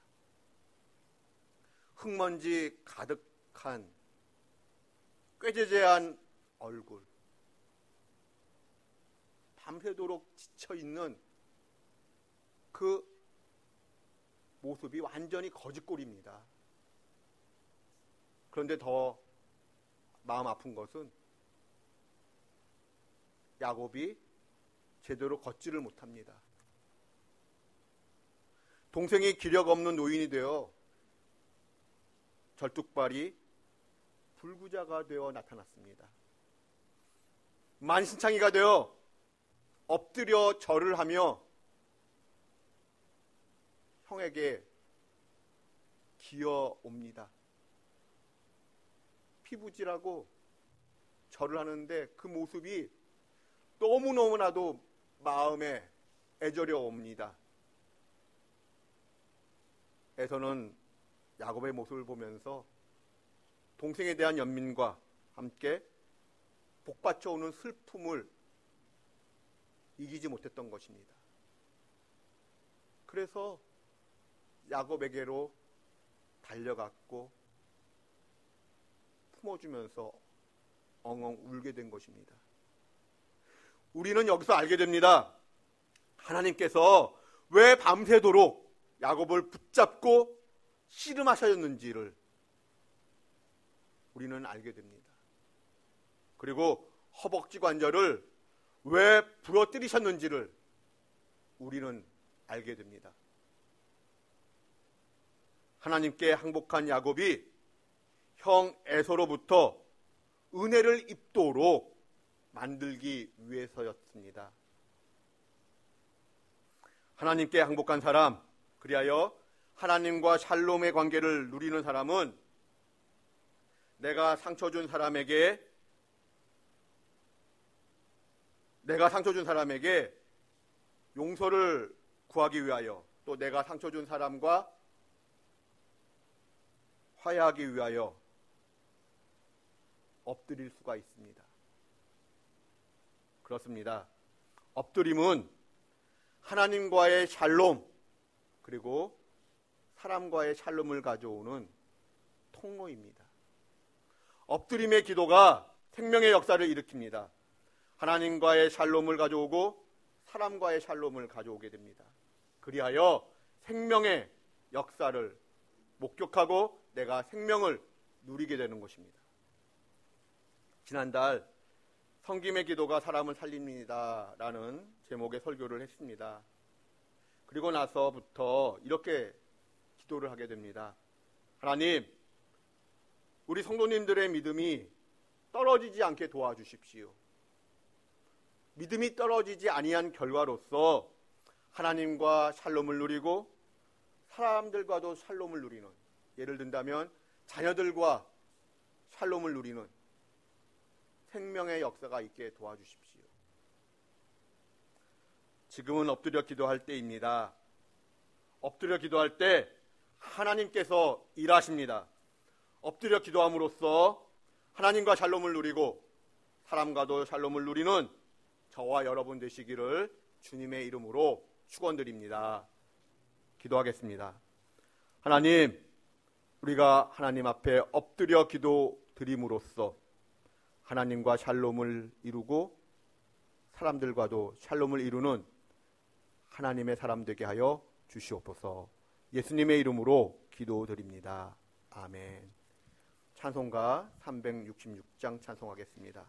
흙먼지 가득한 꾀죄죄한 얼굴, 밤새도록 지쳐있는 그 모습이 완전히 거짓골입니다. 그런데 더 마음 아픈 것은 야곱이 제대로 걷지를 못합니다. 동생이 기력 없는 노인이 되어 절뚝발이 불구자가 되어 나타났습니다. 만신창이가 되어 엎드려 절을 하며 형에게 기어옵니다. 피부질하고 절을 하는데 그 모습이 너무너무나도 마음에 애절해 옵니다. 에서는 야곱의 모습을 보면서 동생에 대한 연민과 함께 복받쳐오는 슬픔을 이기지 못했던 것입니다. 그래서 야곱에게로 달려갔고 품어주면서 엉엉 울게 된 것입니다. 우리는 여기서 알게 됩니다. 하나님께서 왜 밤새도록 야곱을 붙잡고 씨름하셨는지를 우리는 알게 됩니다. 그리고 허벅지 관절을 왜 부러뜨리셨는지를 우리는 알게 됩니다. 하나님께 항복한 야곱이 형 에서로부터 은혜를 입도록 만들기 위해서였습니다. 하나님께 항복한 사람, 그리하여 하나님과 샬롬의 관계를 누리는 사람은 내가 상처 준 사람에게 내가 상처 준 사람에게 용서를 구하기 위하여, 또 내가 상처 준 사람과 화해하기 위하여 엎드릴 수가 있습니다. 그렇습니다. 엎드림은 하나님과의 샬롬, 그리고 사람과의 샬롬을 가져오는 통로입니다. 엎드림의 기도가 생명의 역사를 일으킵니다. 하나님과의 샬롬을 가져오고 사람과의 샬롬을 가져오게 됩니다. 그리하여 생명의 역사를 목격하고 내가 생명을 누리게 되는 것입니다. 지난달 성김의 기도가 사람을 살립니다 라는 제목의 설교를 했습니다. 그리고 나서부터 이렇게 기도를 하게 됩니다. 하나님, 우리 성도님들의 믿음이 떨어지지 않게 도와주십시오. 믿음이 떨어지지 아니한 결과로서 하나님과 샬롬을 누리고 사람들과도 샬롬을 누리는, 예를 든다면 자녀들과 샬롬을 누리는 생명의 역사가 있게 도와주십시오. 지금은 엎드려 기도할 때입니다. 엎드려 기도할 때 하나님께서 일하십니다. 엎드려 기도함으로써 하나님과 샬롬을 누리고 사람과도 샬롬을 누리는 저와 여러분 되시기를 주님의 이름으로 축원드립니다. 기도하겠습니다. 하나님, 우리가 하나님 앞에 엎드려 기도드림으로써 하나님과 샬롬을 이루고 사람들과도 샬롬을 이루는 하나님의 사람 되게 하여 주시옵소서. 예수님의 이름으로 기도드립니다. 아멘. 찬송가 366장 찬송하겠습니다.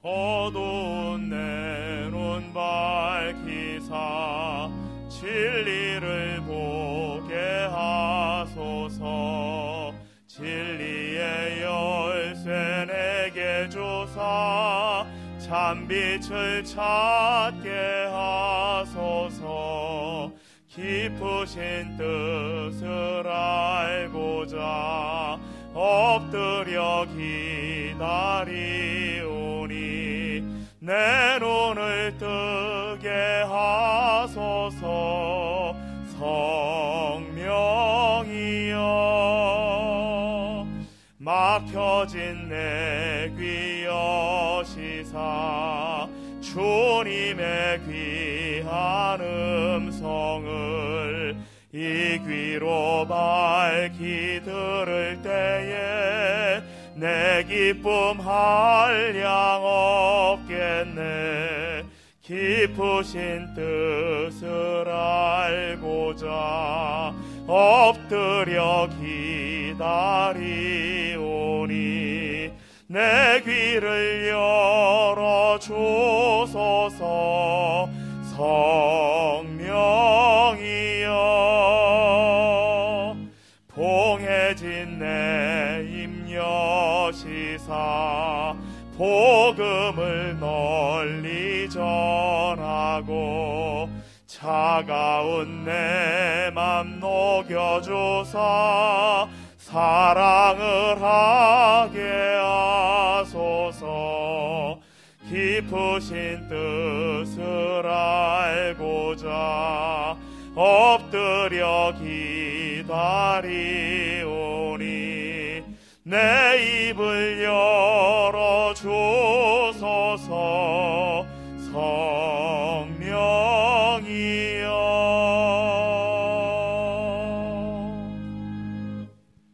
어두운 내 눈 밝히사 진리를 보게 하소서. 진리의 열쇠 내게 주사 참빛을 찾게 하소서. 깊으신 뜻을 알고자 엎드려 기다리오니 내 눈을 뜨게 하소서. 성령이여 막혀진 내 귀 여시사 주님의 귀한 음성을 이 귀로 밝히 들을 때에 내 기쁨 한량 없겠네. 깊으신 뜻을 알고자 엎드려 기다리오니 내 귀를 열어 주소서. 성령이여 봉해진 내 임여시사 복음을 널리 전하고 차가운 내 맘 녹여주사 사랑을 하게 하소서. 깊으신 뜻을 알고자 엎드려 기다리오니 내 입을 열어 주소서. 성령이여.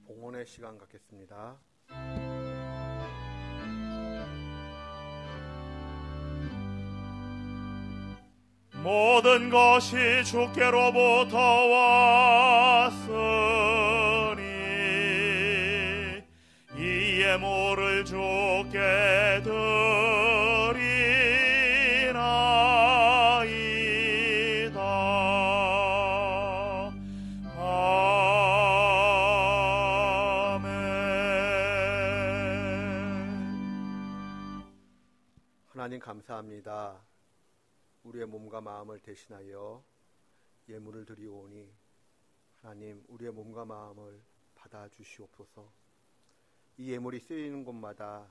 봉헌의 시간 갖겠습니다. 모든 것이 주께로부터 왔으니 이 예물을 주께 드리나이다. 아멘. 하나님 감사합니다. 우리의 몸과 마음을 대신하여 예물을 드리오니 하나님 우리의 몸과 마음을 받아주시옵소서. 이 예물이 쓰이는 곳마다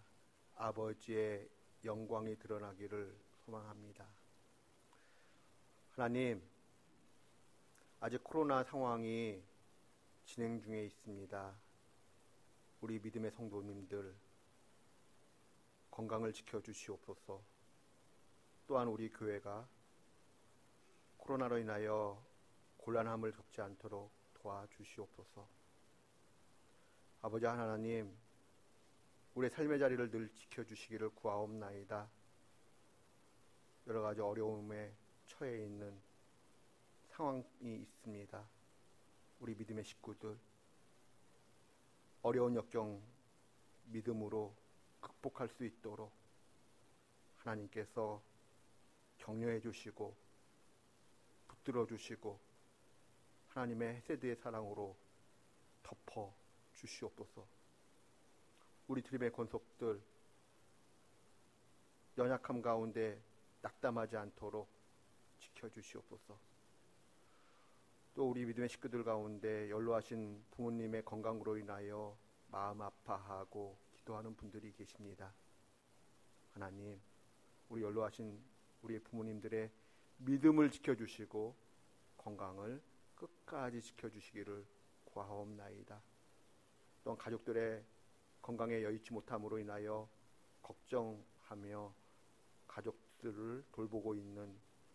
아버지의 영광이 드러나기를 소망합니다. 하나님, 아직 코로나 상황이 진행 중에 있습니다. 우리 믿음의 성도님들 건강을 지켜주시옵소서. 또한 우리 교회가 코로나로 인하여 곤란함을 겪지 않도록 도와주시옵소서. 아버지 하나님, 우리의 삶의 자리를 늘 지켜주시기를 구하옵나이다. 여러 가지 어려움에 처해 있는 상황이 있습니다. 우리 믿음의 식구들 어려운 역경 믿음으로 극복할 수 있도록 하나님께서 격려해 주시고 붙들어 주시고 하나님의 헤세드의 사랑으로 덮어 주시옵소서. 우리 드림의 권속들 연약함 가운데 낙담하지 않도록 지켜주시옵소서. 또 우리 믿음의 식구들 가운데 연로하신 부모님의 건강으로 인하여 마음 아파하고 기도하는 분들이 계십니다. 하나님, 우리 연로하신 우리 부모님들의 믿음을 지켜주시고 건강을 끝까지 지켜주시기를 구하옵나이다. 또한 가족들의 건강에 여의치 못함으로 인하여 걱정하며 가족들을 돌보고 있는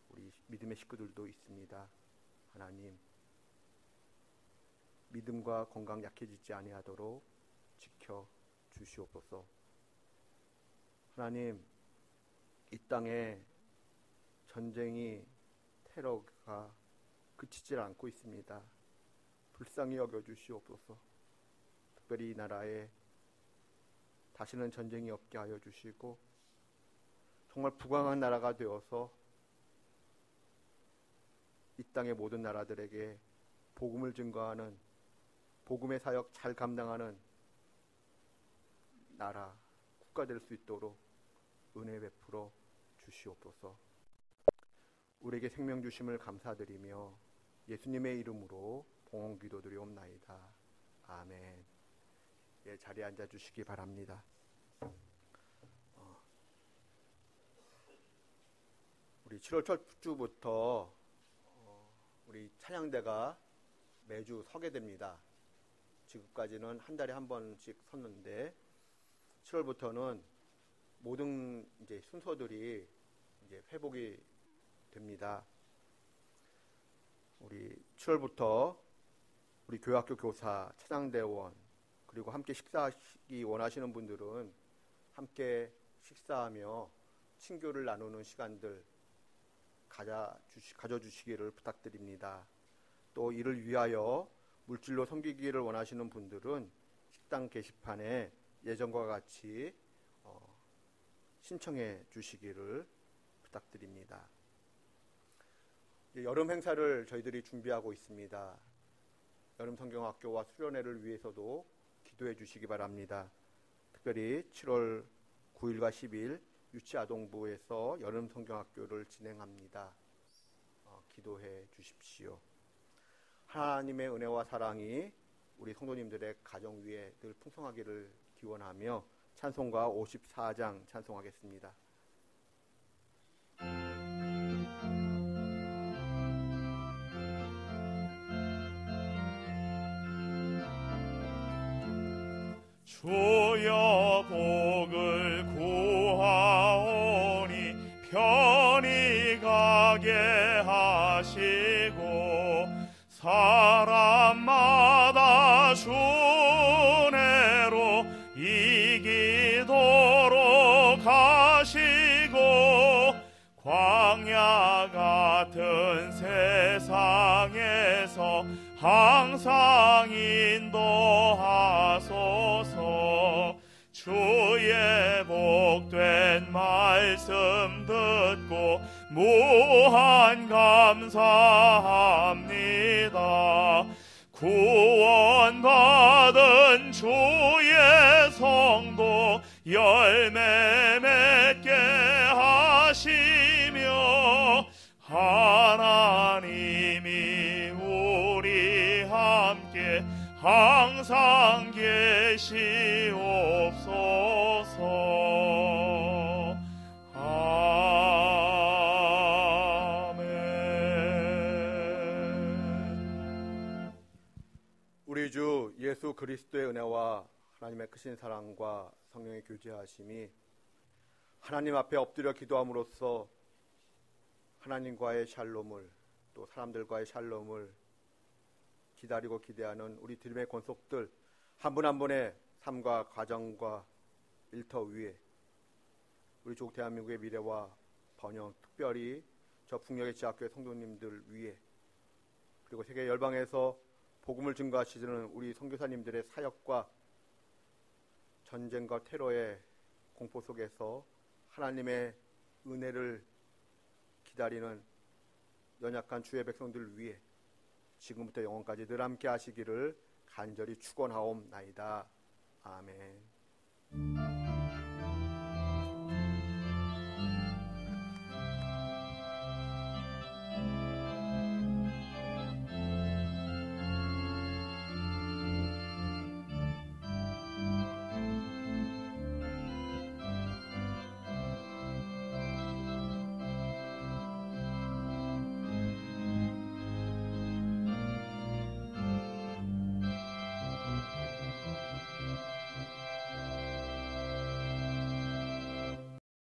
우리 믿음의 식구들도 있습니다. 하나님, 믿음과 건강 약해지지 아니하도록 지켜 주시옵소서. 하나님, 이 땅에 전쟁이 테러가 그치질 않고 있습니다. 불쌍히 여겨 주시옵소서. 특별히 이 나라에 다시는 전쟁이 없게 하여 주시고 정말 부강한 나라가 되어서 이 땅의 모든 나라들에게 복음을 증거하는 복음의 사역 잘 감당하는 나라, 국가 될 수 있도록 은혜 베풀어 주시옵소서. 우리에게 생명 주심을 감사드리며 예수님의 이름으로 봉헌 기도드리옵나이다. 아멘. 예, 자리에 앉아 주시기 바랍니다. 우리 7월 첫 주부터 우리 찬양대가 매주 서게 됩니다. 지금까지는 한 달에 한 번씩 섰는데 7월부터는 모든 이제 순서들이 이제 회복이 됩니다. 우리 7월부터 우리 교회학교 교사, 찬양대원 그리고 함께 식사하기 원하시는 분들은 함께 식사하며 친교를 나누는 시간들 가져주시기를 부탁드립니다. 또 이를 위하여 물질로 섬기기를 원하시는 분들은 식당 게시판에 예전과 같이 신청해 주시기를 부탁드립니다. 여름 행사를 저희들이 준비하고 있습니다. 여름 성경학교와 수련회를 위해서도 기도해 주시기 바랍니다. 특별히 7월 9일과 10일 유치아동부에서 여름 성경학교를 진행합니다. 기도해 주십시오. 하나님의 은혜와 사랑이 우리 성도님들의 가정 위에 늘 풍성하기를 기원하며 찬송가 54장 찬송하겠습니다. 주여 복을 구하오니 편히 가게 하시고 사람마다 주내로 이기도록 하시고 광야 같은 세상에서 항상 인도하소서. 주의 복된 말씀 듣고 무한 감사합니다. 구원받은 주의 성도 열매 맺게 하시며 하나님이 항상 계시옵소서. 아멘. 우리 주 예수 그리스도의 은혜와 하나님의 크신 사랑과 성령의 교제하심이 하나님 앞에 엎드려 기도함으로써 하나님과의 샬롬을, 또 사람들과의 샬롬을 기다리고 기대하는 우리 드림의 권속들 한 분 한 분의 삶과 가정과 일터 위에, 우리 조국 대한민국의 미래와 번영, 특별히 저 북녘의 지하교회 성도님들 위에, 그리고 세계 열방에서 복음을 증거하시는 우리 선교사님들의 사역과 전쟁과 테러의 공포 속에서 하나님의 은혜를 기다리는 연약한 주의 백성들 위해 지금부터 영원까지 늘 함께 하시기를 간절히 축원하옵나이다. 아멘.